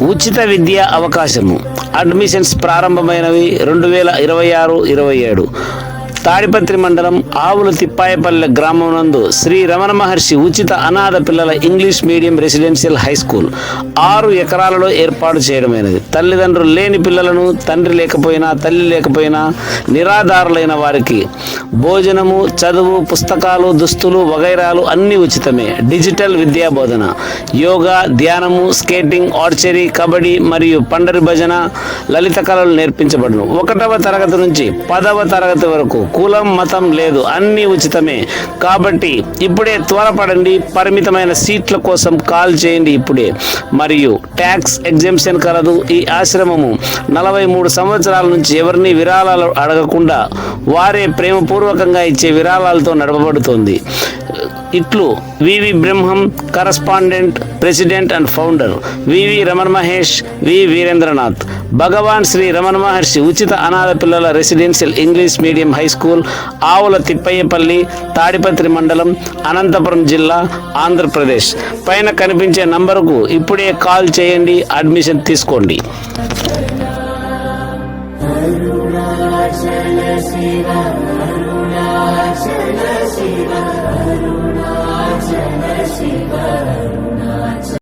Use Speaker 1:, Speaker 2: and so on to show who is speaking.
Speaker 1: ఉచిత విద్యా అవకాశము. అడ్మిషన్స్ ప్రారంభమైనవి 2026-27. తాడిపత్రి మండలం ఆవుల తిప్పాయపల్లె గ్రామం నందు శ్రీ రమణ మహర్షి ఉచిత అనాథ పిల్లల English medium residential high school 6 ఎకరాలలో ఏర్పాటు చేయడమైనది. తల్లిదండ్రులు లేని పిల్లలను, తండ్రి లేకపోయినా తల్లి లేకపోయినా నిరాధారులైన వారికి భోజనము, చదువు, పుస్తకాలు, దుస్తులు వగైరాలు అన్ని ఉచితమే. డిజిటల్ విద్యా బోధన, యోగా, ధ్యానము, స్కేటింగ్, ఆర్చరీ, కబడ్డీ మరియు పండరి భజన, లలిత కళలు నేర్పించబడును. 1వ తరగతి నుంచి 10వ తరగతి వరకు కులం, మతం లేదు, అన్ని ఉచితమే. కాబట్టి ఇప్పుడే త్వరపడండి. పరిమితమైన సీట్ల కోసం కాల్ చేయండి ఇప్పుడే. మరియు ట్యాక్స్ ఎగ్జెంప్షన్ కలదు. ఈ ఆశ్రమము 43 సంవత్సరాల నుంచి ఎవరిని విరాళాలు అడగకుండా వారే ప్రేమపూర్వకంగా ఇచ్చే విరాళాలతో నడపబడుతోంది. ఇట్లు వివి బ్రహ్మం, కరస్పాండెంట్, ప్రెసిడెంట్ అండ్ ఫౌండర్, వివి రమణ మహేష్, వి వీరేంద్రనాథ్. భగవాన్ శ్రీ రమణ మహర్షి ఉచిత అనాథ పిల్లల residential English medium high school, ఆవుల తిప్పయ్యపల్లి, తాడిపత్రి మండలం, అనంతపురం జిల్లా, ఆంధ్రప్రదేశ్. పైన కనిపించే నంబరుకు ఇప్పుడే కాల్ చేయండి. అడ్మిషన్ తీసుకోండి.